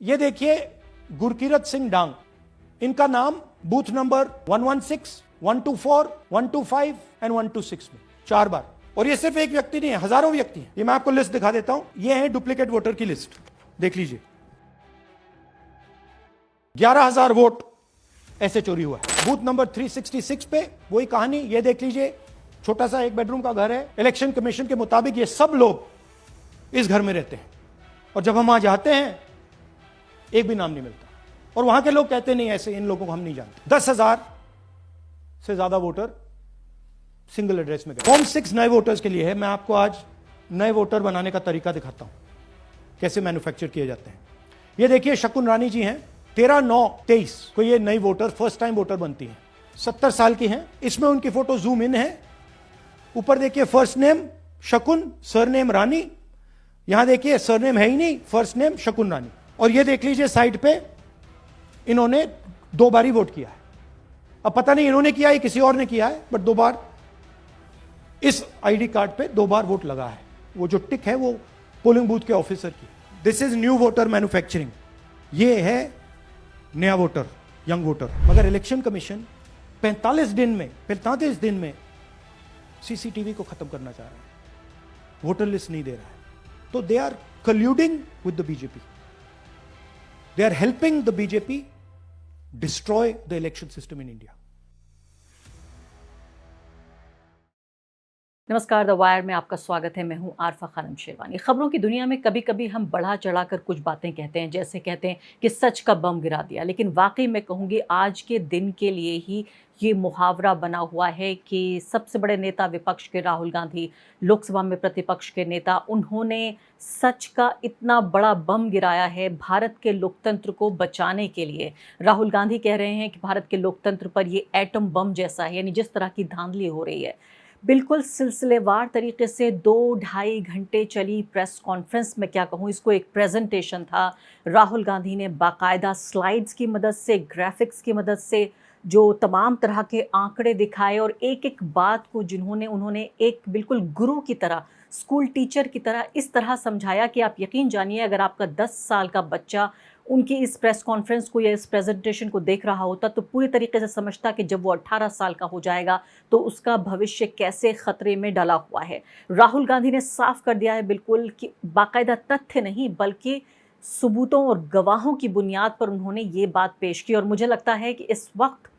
ये देखिए गुरकीरत सिंह डांग, इनका नाम बूथ नंबर 116, 124, 125 एंड 126 में 4 बार। और ये सिर्फ एक व्यक्ति नहीं है, हजारों व्यक्ति हैं। ये मैं आपको लिस्ट दिखा देता हूं। ये है डुप्लीकेट वोटर की लिस्ट, देख लीजिए। 11,000 वोट ऐसे चोरी हुआ है। बूथ नंबर 366 पे वही कहानी, ये देख लीजिए। छोटा सा एक बेडरूम का घर है। इलेक्शन कमीशन के मुताबिक ये सब लोग इस घर में रहते हैं, और जब हम वहां जाते हैं एक भी नाम नहीं मिलता। और वहां के लोग कहते नहीं, ऐसे इन लोगों को हम नहीं जानते। 10,000 से ज्यादा वोटर सिंगल एड्रेस में गए। फॉर्म 6 नए वोटर्स के लिए है। मैं आपको आज नए वोटर बनाने का तरीका दिखाता हूं, कैसे मैन्युफैक्चर किए जाते हैं। ये देखिए शकुन रानी जी हैं, 13/9/23 को ये नई वोटर फर्स्ट टाइम वोटर बनती हैं। 70 साल की हैं। इसमें उनकी फोटो जूम इन है। ऊपर देखिए फर्स्ट नेम शकुन, सरनेम रानी। यहां देखिए सरनेम है ही नहीं, फर्स्ट नेम शकुन रानी। और ये देख लीजिए साइड पे इन्होंने 2 बार ही वोट किया है। अब पता नहीं इन्होंने किया है किसी और ने किया है, बट 2 बार इस आईडी कार्ड पे 2 बार वोट लगा है। वो जो टिक है वो पोलिंग बूथ के ऑफिसर की। This is new voter manufacturing. ये है नया वोटर, यंग वोटर। मगर इलेक्शन कमीशन 45 दिन में सीसीटीवी को खत्म करना चाह रहा है, वोटर लिस्ट नहीं दे रहा है। तो they are colluding with the BJP, they are helping the BJP destroy the election system in India. नमस्कार, द वायर में आपका स्वागत है। मैं हूं आरफा खानम शेरवानी। खबरों की दुनिया में कभी कभी हम बढ़ा चढ़ाकर कुछ बातें कहते हैं, जैसे कहते हैं कि सच का बम गिरा दिया। लेकिन वाकई मैं कहूँगी आज के दिन के लिए ही ये मुहावरा बना हुआ है कि सबसे बड़े नेता विपक्ष के राहुल गांधी, लोकसभा में प्रतिपक्ष के नेता, उन्होंने सच का इतना बड़ा बम गिराया है भारत के लोकतंत्र को बचाने के लिए। राहुल गांधी कह रहे हैं कि भारत के लोकतंत्र पर ये एटम बम जैसा है, यानी जिस तरह की धांधली हो रही है। बिल्कुल सिलसिलेवार तरीके से 2-2.5 घंटे चली प्रेस कॉन्फ्रेंस में, क्या कहूँ, इसको एक प्रेजेंटेशन था। राहुल गांधी ने बाकायदा स्लाइड्स की मदद से, ग्राफिक्स की मदद से जो तमाम तरह के आंकड़े दिखाए, और एक एक बात को उन्होंने एक बिल्कुल गुरु की तरह, स्कूल टीचर की तरह इस तरह समझाया कि आप यकीन जानिए अगर आपका 10 साल का बच्चा उनकी इस प्रेस कॉन्फ्रेंस को या इस प्रेजेंटेशन को देख रहा होता तो पूरी तरीके से समझता कि जब वो 18 साल का हो जाएगा तो उसका भविष्य कैसे खतरे में डला हुआ है। राहुल गांधी ने साफ कर दिया है बिल्कुल कि बाकायदा तथ्य नहीं बल्कि सबूतों और गवाहों की बुनियाद पर उन्होंने ये बात पेश की। और मुझे लगता है कि इस वक्त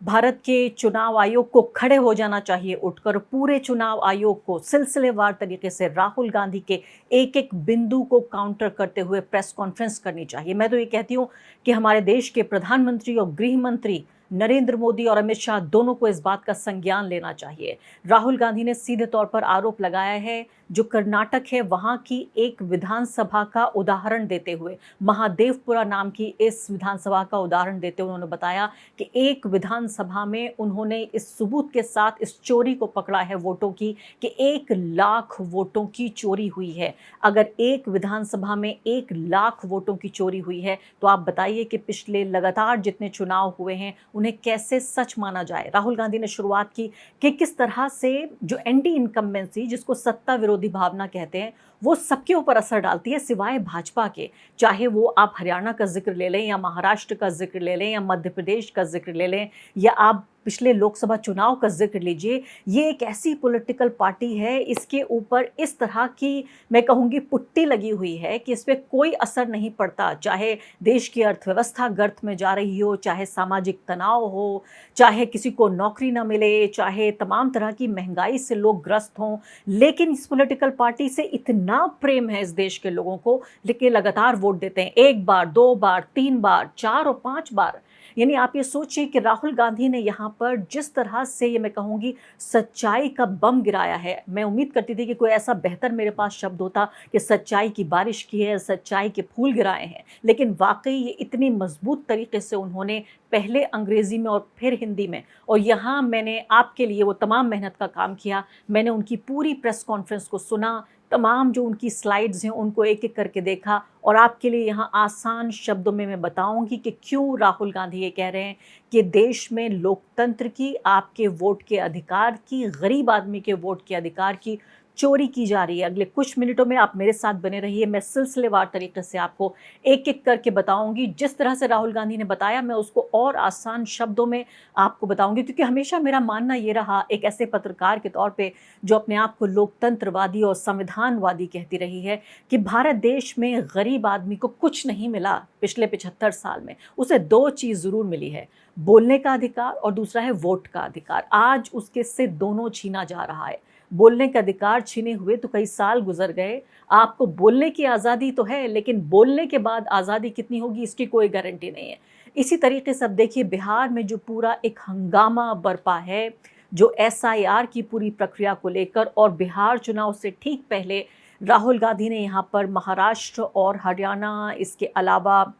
भारत के चुनाव आयोग को खड़े हो जाना चाहिए उठकर, पूरे चुनाव आयोग को सिलसिलेवार तरीके से राहुल गांधी के एक एक बिंदु को काउंटर करते हुए प्रेस कॉन्फ्रेंस करनी चाहिए। मैं तो ये कहती हूँ कि हमारे देश के प्रधानमंत्री और गृह मंत्री नरेंद्र मोदी और अमित शाह दोनों को इस बात का संज्ञान लेना चाहिए। राहुल गांधी ने सीधे तौर पर आरोप लगाया है, जो कर्नाटक है वहां की एक विधानसभा का उदाहरण देते हुए, महादेवपुरा नाम की इस विधानसभा का उदाहरण देते हुए उन्होंने बताया कि एक विधानसभा में उन्होंने इस सबूत के साथ इस चोरी को पकड़ा है वोटों की, कि 1 लाख वोटों की चोरी हुई है। अगर एक विधानसभा में 1 लाख वोटों की चोरी हुई है तो आप बताइए कि पिछले लगातार जितने चुनाव हुए हैं उन्हें कैसे सच माना जाए। राहुल गांधी ने शुरुआत की कि किस तरह से जो एंटी इनकम्बेंसी, जिसको सत्ता विरोधी भावना कहते हैं, वो सबके ऊपर असर डालती है सिवाय भाजपा के। चाहे वो आप हरियाणा का जिक्र ले लें या महाराष्ट्र का जिक्र ले लें या मध्य प्रदेश का जिक्र ले लें या आप पिछले लोकसभा चुनाव का जिक्र लीजिए, ये एक ऐसी पॉलिटिकल पार्टी है, इसके ऊपर इस तरह की मैं कहूँगी पुट्टी लगी हुई है कि इस पर कोई असर नहीं पड़ता। चाहे देश की अर्थव्यवस्था गर्त में जा रही हो, चाहे सामाजिक तनाव हो, चाहे किसी को नौकरी ना मिले, चाहे तमाम तरह की महंगाई से लोग ग्रस्त हों, लेकिन इस पॉलिटिकल पार्टी से इतना प्रेम है इस देश के लोगों को, लेकिन लगातार वोट देते हैं। 1 बार, 2 बार, 3 बार, 4 और 5 बार। यानी आप ये सोचिए कि राहुल गांधी ने यहाँ पर जिस तरह से, ये मैं कहूँगी, सच्चाई का बम गिराया है। मैं उम्मीद करती थी कि कोई ऐसा बेहतर मेरे पास शब्द होता कि सच्चाई की बारिश की है, सच्चाई के फूल गिराए हैं, लेकिन वाकई ये इतनी मजबूत तरीके से उन्होंने पहले अंग्रेजी में और फिर हिंदी में, और यहाँ मैंने आपके लिए वो तमाम मेहनत का काम किया। मैंने उनकी पूरी प्रेस कॉन्फ्रेंस को सुना, तमाम जो उनकी स्लाइड्स हैं उनको एक एक करके देखा, और आपके लिए यहाँ आसान शब्दों में मैं बताऊंगी कि क्यों राहुल गांधी ये कह रहे हैं कि देश में लोकतंत्र की, आपके वोट के अधिकार की, गरीब आदमी के वोट के अधिकार की चोरी की जा रही है। अगले कुछ मिनटों में आप मेरे साथ बने रहिए, मैं सिलसिलेवार तरीके से आपको एक एक करके बताऊंगी। जिस तरह से राहुल गांधी ने बताया मैं उसको और आसान शब्दों में आपको बताऊंगी, क्योंकि हमेशा मेरा मानना ये रहा एक ऐसे पत्रकार के तौर पे जो अपने आप को लोकतंत्रवादी और संविधानवादी कहती रही है, कि भारत देश में गरीब आदमी को कुछ नहीं मिला पिछले 75 साल में। उसे दो चीज़ ज़रूर मिली है, बोलने का अधिकार और दूसरा है वोट का अधिकार। आज उसके से दोनों छीना जा रहा है। बोलने का अधिकार छीने हुए तो कई साल गुजर गए। आपको बोलने की आज़ादी तो है, लेकिन बोलने के बाद आज़ादी कितनी होगी इसकी कोई गारंटी नहीं है। इसी तरीके से अब देखिए बिहार में जो पूरा एक हंगामा बरपा है, जो SIR की पूरी प्रक्रिया को लेकर, और बिहार चुनाव से ठीक पहले राहुल गांधी ने यहाँ पर महाराष्ट्र और हरियाणा, इसके अलावा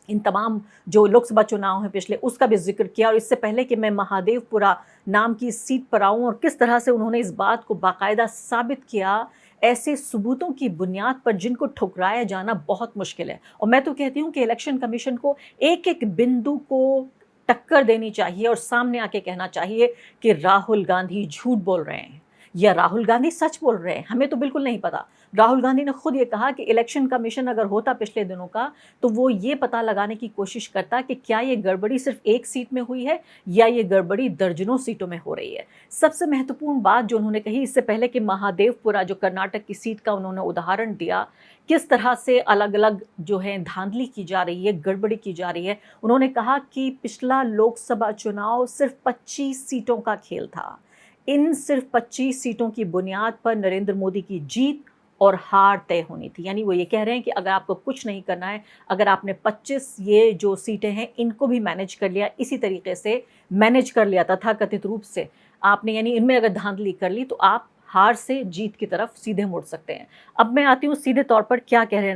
इन तमाम जो लोकसभा चुनाव हैं पिछले, उसका भी जिक्र किया। और इससे पहले कि मैं महादेवपुरा नाम की सीट पर आऊं, और किस तरह से उन्होंने इस बात को बाकायदा साबित किया, ऐसे सबूतों की बुनियाद पर जिनको ठुकराया जाना बहुत मुश्किल है। और मैं तो कहती हूं कि इलेक्शन कमीशन को एक एक बिंदु को टक्कर देनी चाहिए और सामने आके कहना चाहिए कि राहुल गांधी झूठ बोल रहे हैं या राहुल गांधी सच बोल रहे हैं। हमें तो बिल्कुल नहीं पता। राहुल गांधी ने खुद ये कहा कि इलेक्शन कमीशन अगर होता पिछले दिनों का, तो वो ये पता लगाने की कोशिश करता कि क्या ये गड़बड़ी सिर्फ एक सीट में हुई है या ये गड़बड़ी दर्जनों सीटों में हो रही है। सबसे महत्वपूर्ण बात जो उन्होंने कही, इससे पहले कि महादेवपुरा जो कर्नाटक की सीट का उन्होंने उदाहरण दिया, किस तरह से अलग अलग जो है धांधली की जा रही है, गड़बड़ी की जा रही है, उन्होंने कहा कि पिछला लोकसभा चुनाव सिर्फ 25 सीटों का खेल था। इन सिर्फ 25 सीटों की बुनियाद पर नरेंद्र मोदी की जीत और हार तय होनी थी। यानी वो ये कह रहे हैं कि अगर आपको कुछ नहीं करना है, अगर आपने 25 ये जो सीटें हैं इनको भी मैनेज कर लिया, इसी तरीके से मैनेज कर लिया तथाकथित रूप से आपने, यानी इनमें अगर धांधली कर ली, तो आप हार से जीत की तरफ सीधे मुड़ सकते हैं। अब मैं आती हूँ सीधे तौर पर क्या कह रहे हैं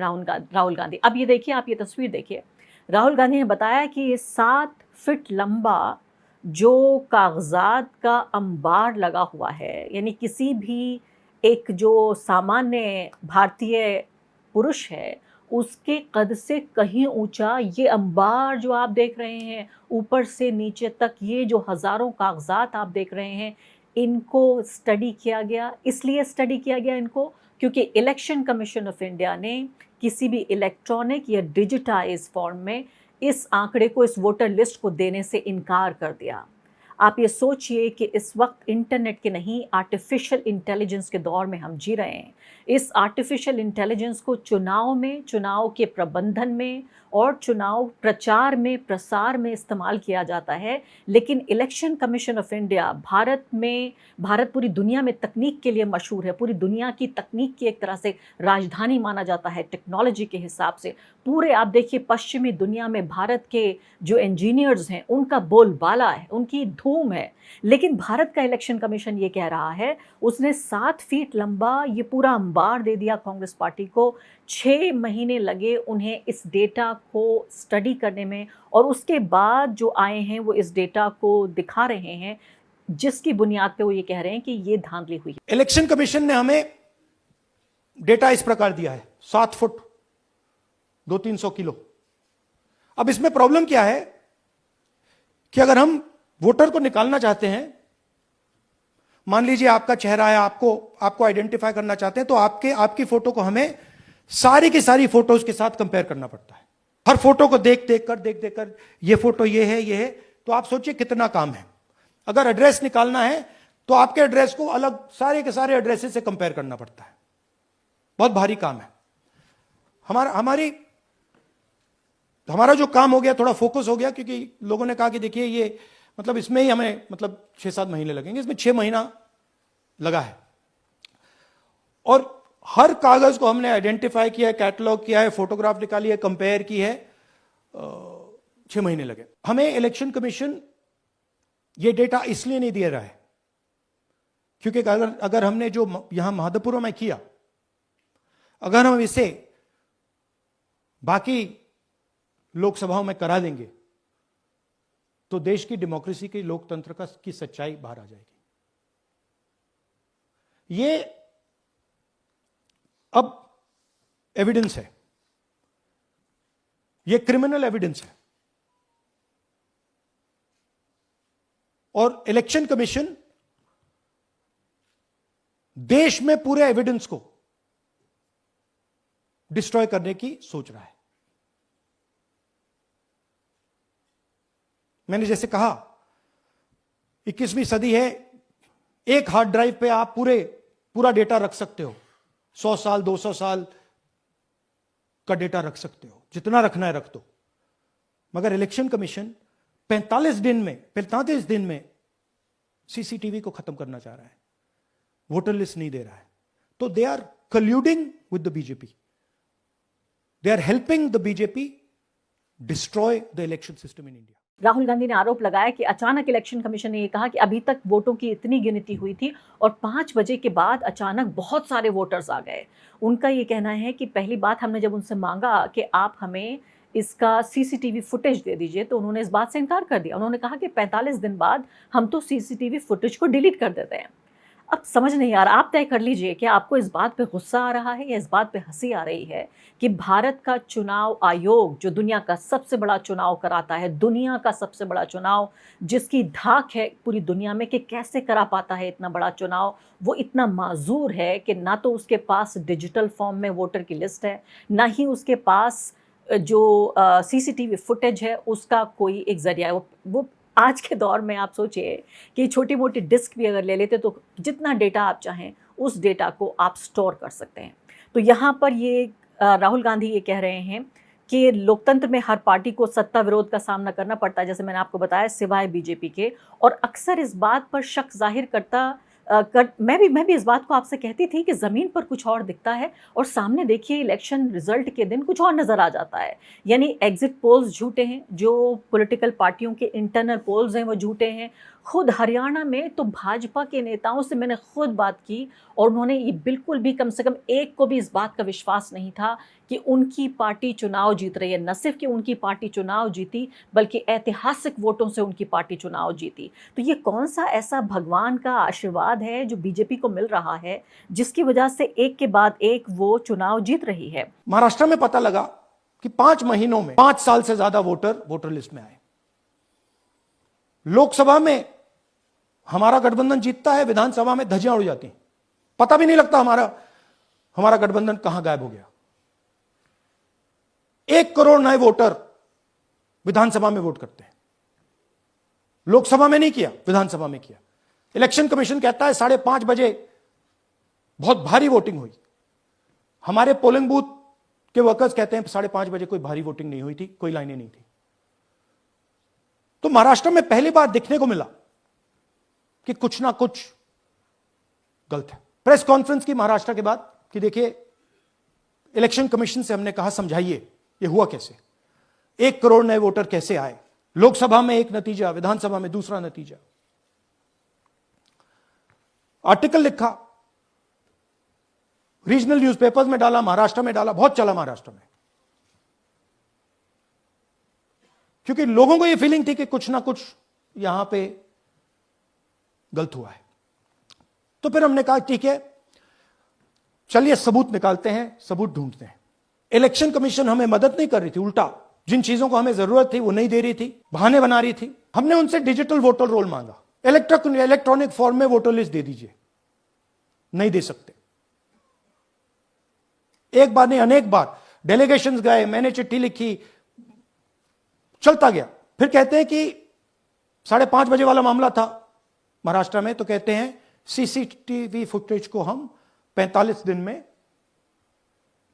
राहुल गांधी। अब ये देखिए, आप ये तस्वीर देखिए। राहुल गांधी ने बताया कि ये 7 फीट लंबा जो कागजात का अंबार लगा हुआ है, यानी किसी भी एक जो सामान्य भारतीय पुरुष है उसके कद से कहीं ऊंचा ये अंबार जो आप देख रहे हैं, ऊपर से नीचे तक ये जो हजारों कागजात आप देख रहे हैं, इनको स्टडी किया गया। इसलिए स्टडी किया गया इनको क्योंकि इलेक्शन कमीशन ऑफ इंडिया ने किसी भी इलेक्ट्रॉनिक या डिजिटाइज फॉर्म में इस आंकड़े को, इस वोटर लिस्ट को देने से इनकार कर दिया। आप ये सोचिए कि इस वक्त इंटरनेट के नहीं, आर्टिफिशियल इंटेलिजेंस के दौर में हम जी रहे हैं। इस आर्टिफिशियल इंटेलिजेंस को चुनाव में, चुनाव के प्रबंधन में और चुनाव प्रचार में, प्रसार में इस्तेमाल किया जाता है। लेकिन election commission of India Bharat पूरी दुनिया में तकनीक के लिए मशहूर है। पूरी दुनिया की तकनीक की एक तरह से राजधानी माना जाता है टेक्नोलॉजी के हिसाब से। पूरे आप देखिए पश्चिमी दुनिया में भारत के जो इंजीनियर्स हैं उनका बोलबाला है, उनकी धूम है। लेकिन भारत का इलेक्शन कमीशन ये कह रहा है, उसने 7 फीट लंबा ये पूरा अंबार दे दिया कांग्रेस पार्टी को। 6 महीने लगे उन्हें इस डेटा को स्टडी करने में, और उसके बाद जो आए हैं वो इस डेटा को दिखा रहे हैं, जिसकी बुनियाद पे वो ये कह रहे हैं कि ये धांधली हुई है। इलेक्शन कमीशन ने हमें डेटा इस प्रकार दिया है, 7 फुट 200-300 किलो। अब इसमें प्रॉब्लम क्या है कि अगर हम वोटर को निकालना चाहते हैं, मान लीजिए आपका चेहरा है, आपको आइडेंटिफाई करना चाहते हैं, तो आपकी फोटो को हमें सारी की सारी फोटोज के साथ कंपेयर करना पड़ता है। हर फोटो को देख देख कर ये फोटो ये है, तो आप सोचिए कितना काम है। अगर एड्रेस निकालना है तो आपके एड्रेस को अलग सारे के सारे एड्रेसेस से कंपेयर करना पड़ता है। बहुत भारी काम है। हमारा जो काम हो गया, थोड़ा फोकस हो गया, क्योंकि लोगों ने कहा कि देखिए ये मतलब इसमें ही हमें मतलब 6-7 महीने लगेंगे, इसमें 6 महीना लगा है। और हर कागज को हमने आइडेंटिफाई किया है, कैटलॉग किया है, फोटोग्राफ निकाली है, कंपेयर की है, 6 महीने लगे हमें। इलेक्शन कमीशन ये डेटा इसलिए नहीं दे रहा है क्योंकि अगर हमने जो यहां महादेवपुरा में किया, अगर हम इसे बाकी लोकसभाओं में करा देंगे तो देश की डेमोक्रेसी की, लोकतंत्र की सच्चाई बाहर आ जाएगी। ये अब एविडेंस है, ये क्रिमिनल एविडेंस है। और इलेक्शन कमीशन देश में पूरे एविडेंस को डिस्ट्रॉय करने की सोच रहा है। मैंने जैसे कहा 21वीं सदी है, एक हार्ड ड्राइव पे आप पूरा डेटा रख सकते हो, 100 साल 200 साल का डेटा रख सकते हो, जितना रखना है रख दो। मगर इलेक्शन कमीशन 45 दिन में सीसीटीवी को खत्म करना चाह रहा है, वोटर लिस्ट नहीं दे रहा है। तो they are colluding with the BJP, they are helping the BJP destroy the election system in India. Rahul Gandhi ने आरोप लगाया कि अचानक इलेक्शन कमीशन ने यह कहा कि अभी तक वोटों की इतनी गिनती हुई थी और 5 बजे के बाद अचानक बहुत सारे वोटर्स आ गए। उनका ये कहना है कि पहली बात हमने जब उनसे मांगा कि आप हमें इसका सीसीटीवी फुटेज दे दीजिए तो उन्होंने इस बात से इनकार कर दिया। उन्होंने कहा कि 45 दिन बाद हम तो सीसीटीवी फुटेज को डिलीट कर देते हैं। अब समझ नहीं आ रहा, आप तय कर लीजिए कि आपको इस बात पे गुस्सा आ रहा है या इस बात पे हंसी आ रही है कि भारत का चुनाव आयोग जो दुनिया का सबसे बड़ा चुनाव कराता है, दुनिया का सबसे बड़ा चुनाव जिसकी धाक है पूरी दुनिया में कि कैसे करा पाता है इतना बड़ा चुनाव, वो इतना माजूर है कि ना तो उसके पास डिजिटल फॉर्म में वोटर की लिस्ट है, ना ही उसके पास जो सीसीटीवी फुटेज है उसका कोई एक जरिया है। वो आज के दौर में आप सोचिए कि छोटी मोटी डिस्क भी अगर ले लेते तो जितना डेटा आप चाहें उस डेटा को आप स्टोर कर सकते हैं। तो यहाँ पर ये राहुल गांधी ये कह रहे हैं कि लोकतंत्र में हर पार्टी को सत्ता विरोध का सामना करना पड़ता है, जैसे मैंने आपको बताया, सिवाय बीजेपी के। और अक्सर इस बात पर शक जाहिर मैं भी इस बात को आपसे कहती थी कि ज़मीन पर कुछ और दिखता है और सामने देखिए इलेक्शन रिजल्ट के दिन कुछ और नज़र आ जाता है। यानी एग्जिट पोल्स झूठे हैं, जो पॉलिटिकल पार्टियों के इंटरनल पोल्स हैं वो झूठे हैं। खुद हरियाणा में तो भाजपा के नेताओं से मैंने खुद बात की और उन्होंने ये बिल्कुल भी, कम से कम एक को भी इस बात का विश्वास नहीं था कि उनकी पार्टी चुनाव जीत रही है। न सिर्फ कि उनकी पार्टी चुनाव जीती बल्कि ऐतिहासिक वोटों से उनकी पार्टी चुनाव जीती। तो ये कौन सा ऐसा भगवान का आशीर्वाद है जो बीजेपी को मिल रहा है जिसकी वजह से एक के बाद एक वो चुनाव जीत रही है। महाराष्ट्र में पता लगा कि 5 महीनों में 5 साल से ज्यादा वोटर लिस्ट में आए। लोकसभा में हमारा गठबंधन जीतता है, विधानसभा में धज्जियां उड़ जाती हैं, पता भी नहीं लगता हमारा गठबंधन कहां गायब हो गया। 1 करोड़ नए वोटर विधानसभा में वोट करते हैं, लोकसभा में नहीं किया, विधानसभा में किया। इलेक्शन कमीशन कहता है 5:30 बजे बहुत भारी वोटिंग हुई। हमारे पोलिंग बूथ के वर्कर्स कहते हैं 5:30 बजे कोई भारी वोटिंग नहीं हुई थी, कोई लाइनें नहीं थी। तो महाराष्ट्र में पहली बार देखने को मिला कि कुछ ना कुछ गलत है। प्रेस कॉन्फ्रेंस की महाराष्ट्र के बाद कि देखिए इलेक्शन कमीशन से हमने कहा समझाइए ये हुआ कैसे, 1 करोड़ नए वोटर कैसे आए, लोकसभा में एक नतीजा, विधानसभा में दूसरा नतीजा। आर्टिकल लिखा, रीजनल न्यूज़पेपर्स में डाला, महाराष्ट्र में डाला, बहुत चला महाराष्ट्र में, क्योंकि लोगों को यह फीलिंग थी कि कुछ ना कुछ यहां पे गलत हुआ है। तो फिर हमने कहा ठीक है, चलिए सबूत निकालते हैं, सबूत ढूंढते हैं। इलेक्शन कमीशन हमें मदद नहीं कर रही थी, उल्टा जिन चीजों को हमें जरूरत थी वो नहीं दे रही थी, बहाने बना रही थी। हमने उनसे डिजिटल वोटर रोल मांगा, इलेक्ट्रॉनिक फॉर्म में वोटर लिस्ट दे दीजिए, नहीं दे सकते। एक बार नहीं अनेक बार डेलीगेशंस गए, मैंने चिट्ठी लिखी, चलता गया। फिर कहते हैं कि 5:30 बजे वाला मामला था महाराष्ट्र में, तो कहते हैं सीसीटीवी फुटेज को हम 45 दिन में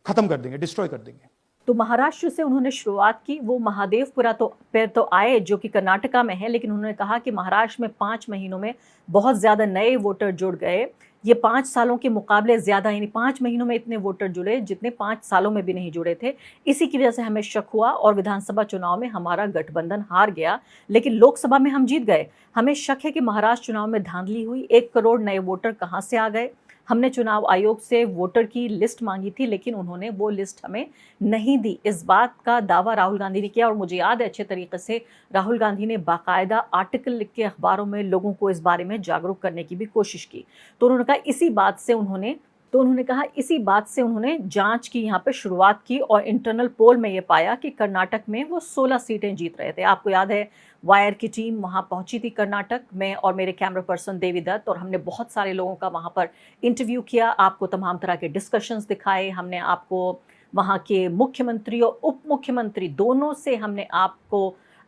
खत्म कर देंगे, डिस्ट्रॉय कर देंगे। तो महाराष्ट्र से उन्होंने शुरुआत की। वो महादेवपुरा तो आए जो कि कर्नाटका में है, लेकिन उन्होंने कहा कि महाराष्ट्र में 5 महीनों में बहुत ज़्यादा नए वोटर जुड़ गए। ये 5 सालों के मुकाबले ज़्यादा, यानी 5 महीनों में इतने वोटर जुड़े जितने 5 सालों में भी नहीं जुड़े थे। इसी की वजह से हमें शक हुआ और विधानसभा चुनाव में हमारा गठबंधन हार गया, लेकिन लोकसभा में हम जीत गए। हमें शक है कि महाराष्ट्र चुनाव में धांधली हुई। 1 करोड़ नए वोटर कहाँ से आ गए? हमने चुनाव आयोग से वोटर की लिस्ट मांगी थी, लेकिन उन्होंने वो लिस्ट हमें नहीं दी। इस बात का दावा राहुल गांधी ने किया और मुझे याद है अच्छे तरीके से राहुल गांधी ने बाकायदा आर्टिकल लिख के अखबारों में लोगों को इस बारे में जागरूक करने की भी कोशिश की। तो उन्होंने कहा इसी बात से उन्होंने तो उन्होंने कहा इसी बात से उन्होंने जांच की यहाँ पे शुरुआत की और इंटरनल पोल में ये पाया कि कर्नाटक में वो 16 सीटें जीत रहे थे। आपको याद है वायर की टीम वहाँ पहुंची थी कर्नाटक में और मेरे कैमरा पर्सन देवी दत्त, और हमने बहुत सारे लोगों का वहाँ पर इंटरव्यू किया, आपको तमाम तरह के डिस्कशंस दिखाए, हमने आपको वहाँ के मुख्यमंत्री और उप मुख्यमंत्री दोनों से हमने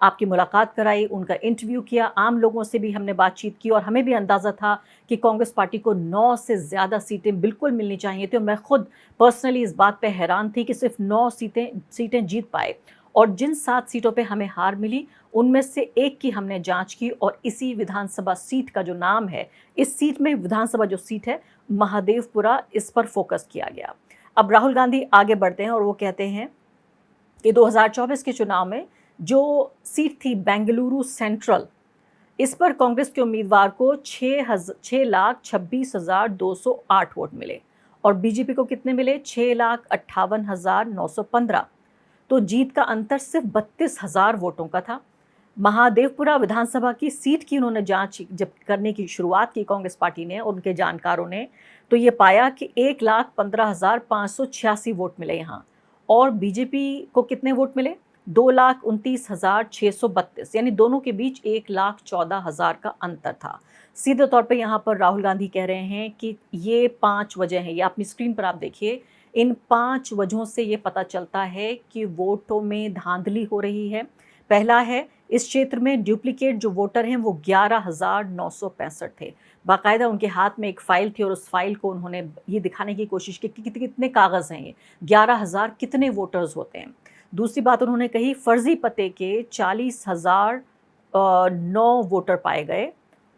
आपकी मुलाकात कराई, उनका इंटरव्यू किया, आम लोगों से भी हमने बातचीत की और हमें भी अंदाज़ा था कि कांग्रेस पार्टी को 9 से ज़्यादा सीटें बिल्कुल मिलनी चाहिए थी। और मैं खुद पर्सनली इस बात पे हैरान थी कि सिर्फ 9 सीटें जीत पाए, और जिन 7 सीटों पे हमें हार मिली उनमें से एक की हमने जांच की और इसी विधानसभा सीट का जो नाम है, इस सीट में विधानसभा जो सीट है महादेवपुरा, इस पर फोकस किया गया। अब राहुल गांधी आगे बढ़ते हैं और वो कहते हैं कि 2024 के चुनाव में जो सीट थी बेंगलुरु सेंट्रल, इस पर कांग्रेस के उम्मीदवार को 6,26,208 वोट मिले और बीजेपी को कितने मिले? 6,58,915। तो जीत का अंतर सिर्फ 32,000 वोटों का था। महादेवपुरा विधानसभा की सीट की उन्होंने जांच जब करने की शुरुआत की कांग्रेस पार्टी ने और उनके जानकारों ने, तो ये पाया कि 1,15,586 वोट मिले यहाँ, और बीजेपी को कितने वोट मिले? 2,29,632, यानी दोनों के बीच 1,14,000 का अंतर था। सीधे तौर पे यहाँ पर राहुल गांधी कह रहे हैं कि ये 5 वजह हैं, ये अपनी स्क्रीन पर आप देखिए, इन 5 वजहों से ये पता चलता है कि वोटों में धांधली हो रही है। पहला है, इस क्षेत्र में डुप्लीकेट जो वोटर हैं वो 11,965 थे। बाकायदा उनके हाथ में एक फ़ाइल थी और उस फाइल को उन्होंने ये दिखाने की कोशिश की कि कितने कागज़ हैं ये, 11,000 कितने वोटर्स होते हैं। दूसरी बात उन्होंने कही, फर्जी पते के 40,009 वोटर पाए गए,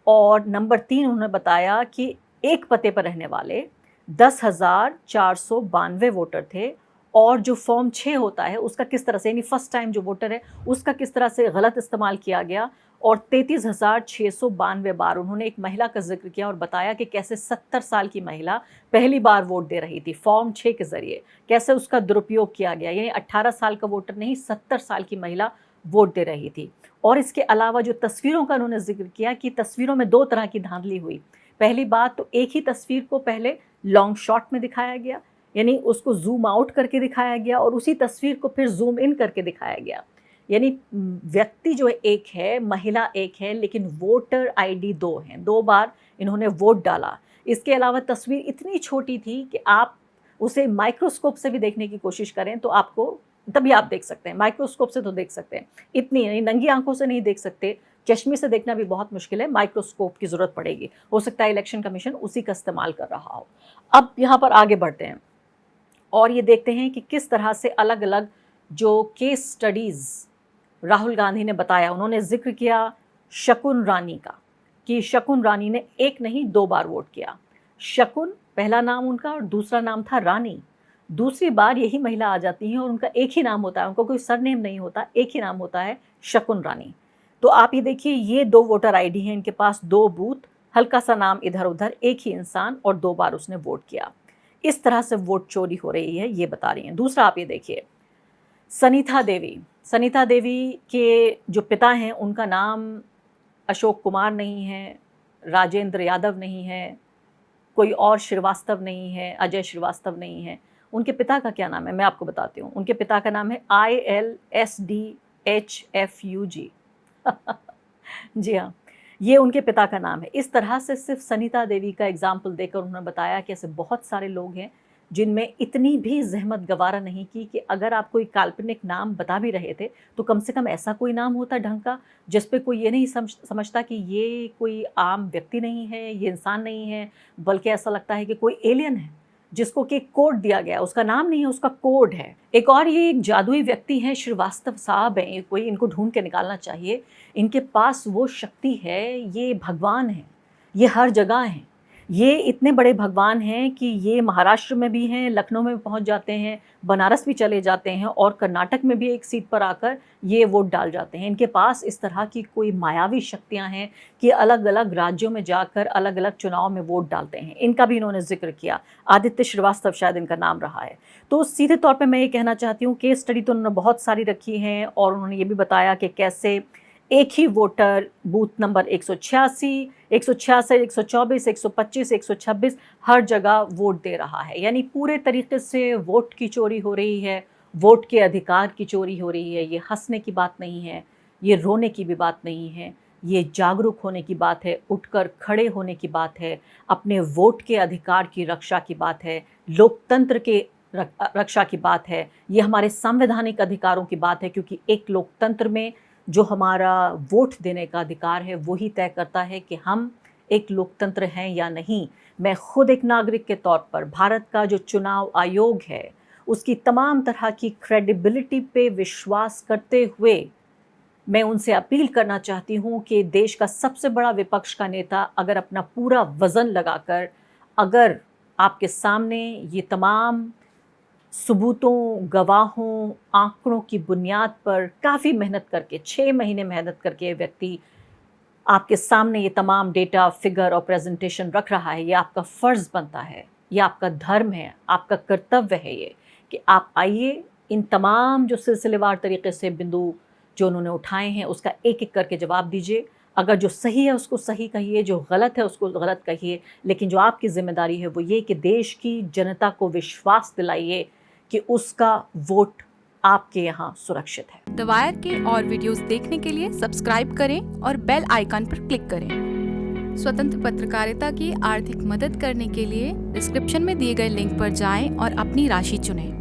और नंबर 3 उन्होंने बताया कि एक पते पर रहने वाले 10,492 वोटर थे, और जो फॉर्म 6 होता है उसका किस तरह से, यानी फर्स्ट टाइम जो वोटर है उसका किस तरह से गलत इस्तेमाल किया गया, और 33,692 बार उन्होंने एक महिला का जिक्र किया और बताया कि कैसे 70 साल की महिला पहली बार वोट दे रही थी फॉर्म 6 के ज़रिए, कैसे उसका दुरुपयोग किया गया, यानी 18 साल का वोटर नहीं, 70 साल की महिला वोट दे रही थी। और इसके अलावा जो तस्वीरों का उन्होंने जिक्र किया कि तस्वीरों में 2 तरह की धांधली हुई। पहली बात तो एक ही तस्वीर को पहले लॉन्ग शॉट में दिखाया गया, यानी उसको जूम आउट करके दिखाया गया, और उसी तस्वीर को फिर जूम इन करके दिखाया गया, यानी व्यक्ति जो एक है, महिला एक है, लेकिन वोटर आईडी 2 हैं, 2 बार इन्होंने वोट डाला। इसके अलावा तस्वीर इतनी छोटी थी कि आप उसे माइक्रोस्कोप से भी देखने की कोशिश करें तो आपको, तभी आप देख सकते हैं, माइक्रोस्कोप से तो देख सकते हैं, इतनी, यानी नंगी आंखों से नहीं देख सकते, चश्मे से देखना भी बहुत मुश्किल है, माइक्रोस्कोप की ज़रूरत पड़ेगी। हो सकता है इलेक्शन कमीशन उसी का इस्तेमाल कर रहा हो। अब यहाँ पर आगे बढ़ते हैं और ये देखते हैं कि किस तरह से अलग अलग जो केस स्टडीज़ राहुल गांधी ने बताया। उन्होंने जिक्र किया शकुन रानी का, कि शकुन रानी ने एक नहीं 2 बार वोट किया। शकुन पहला नाम उनका और दूसरा नाम था रानी। दूसरी बार यही महिला आ जाती हैं और उनका एक ही नाम होता है, उनका कोई सरनेम नहीं होता, एक ही नाम होता है शकुन रानी। तो आप ये देखिए, ये 2 वोटर आईडी हैं, इनके पास 2 बूथ, हल्का सा नाम इधर उधर, एक ही इंसान, और 2 बार उसने वोट किया। इस तरह से वोट चोरी हो रही है, ये बता रही हैं। दूसरा आप ये देखिए, सनीता देवी के जो पिता हैं उनका नाम अशोक कुमार नहीं है, राजेंद्र यादव नहीं है, कोई और श्रीवास्तव नहीं है, अजय श्रीवास्तव नहीं है। उनके पिता का क्या नाम है मैं आपको बताती हूँ। उनके पिता का नाम है ILSDHFUG जी हाँ, ये उनके पिता का नाम है। इस तरह से सिर्फ सनीता देवी का एग्जाम्पल देकर उन्होंने बताया कि ऐसे बहुत सारे लोग हैं जिनमें इतनी भी जहमत गवारा नहीं की कि अगर आप कोई काल्पनिक नाम बता भी रहे थे तो कम से कम ऐसा कोई नाम होता ढंग का जिस पे कोई ये नहीं समझता कि ये कोई आम व्यक्ति नहीं है, ये इंसान नहीं है, बल्कि ऐसा लगता है कि कोई एलियन है जिसको कि कोड दिया गया, उसका नाम नहीं है, उसका कोड है। एक और ये एक जादुई व्यक्ति हैं, श्रीवास्तव साहब हैं, कोई इनको ढूंढ के निकालना चाहिए। इनके पास वो शक्ति है, ये भगवान हैं, ये हर जगह हैं। ये इतने बड़े भगवान हैं कि ये महाराष्ट्र में भी हैं, लखनऊ में भी पहुंच जाते हैं, बनारस भी चले जाते हैं, और कर्नाटक में भी एक सीट पर आकर ये वोट डाल जाते हैं। इनके पास इस तरह की कोई मायावी शक्तियां हैं कि अलग अलग राज्यों में जाकर अलग अलग चुनाव में वोट डालते हैं। इनका भी इन्होंने जिक्र किया, आदित्य श्रीवास्तव शायद इनका नाम रहा है। तो सीधे तौर पर मैं ये कहना चाहती हूँ, केस स्टडी तो उन्होंने बहुत सारी रखी हैं और उन्होंने ये भी बताया कि कैसे एक ही वोटर बूथ नंबर 186, 124, 125, 126 हर जगह वोट दे रहा है। यानी पूरे तरीके से वोट की चोरी हो रही है, वोट के अधिकार की चोरी हो रही है। ये हंसने की बात नहीं है, ये रोने की भी बात नहीं है, ये जागरूक होने की बात है, उठकर खड़े होने की बात है, अपने वोट के अधिकार की रक्षा की बात है, लोकतंत्र के रक्षा की बात है, ये हमारे संवैधानिक अधिकारों की बात है। क्योंकि एक लोकतंत्र में जो हमारा वोट देने का अधिकार है वही तय करता है कि हम एक लोकतंत्र हैं या नहीं। मैं खुद एक नागरिक के तौर पर भारत का जो चुनाव आयोग है उसकी तमाम तरह की क्रेडिबिलिटी पे विश्वास करते हुए मैं उनसे अपील करना चाहती हूँ कि देश का सबसे बड़ा विपक्ष का नेता अगर अपना पूरा वज़न लगाकर अगर आपके सामने ये तमाम सबूतों, गवाहों, आंकड़ों की बुनियाद पर काफ़ी मेहनत करके 6 महीने मेहनत करके व्यक्ति आपके सामने ये तमाम डेटा, फिगर और प्रेजेंटेशन रख रहा है, ये आपका फ़र्ज़ बनता है, ये आपका धर्म है, आपका कर्तव्य है ये कि आप आइए इन तमाम जो सिलसिलेवार तरीके से बिंदु जो उन्होंने उठाए हैं उसका एक-एक करके जवाब दीजिए। अगर जो सही है उसको सही कहिए, जो गलत है उसको गलत कहिए, लेकिन जो आपकी ज़िम्मेदारी है वो ये कि देश की जनता को विश्वास दिलाइए कि उसका वोट आपके यहाँ सुरक्षित है। द वायर के और वीडियोस देखने के लिए सब्सक्राइब करें और बेल आइकन पर क्लिक करें। स्वतंत्र पत्रकारिता की आर्थिक मदद करने के लिए डिस्क्रिप्शन में दिए गए लिंक पर जाएं और अपनी राशि चुनें।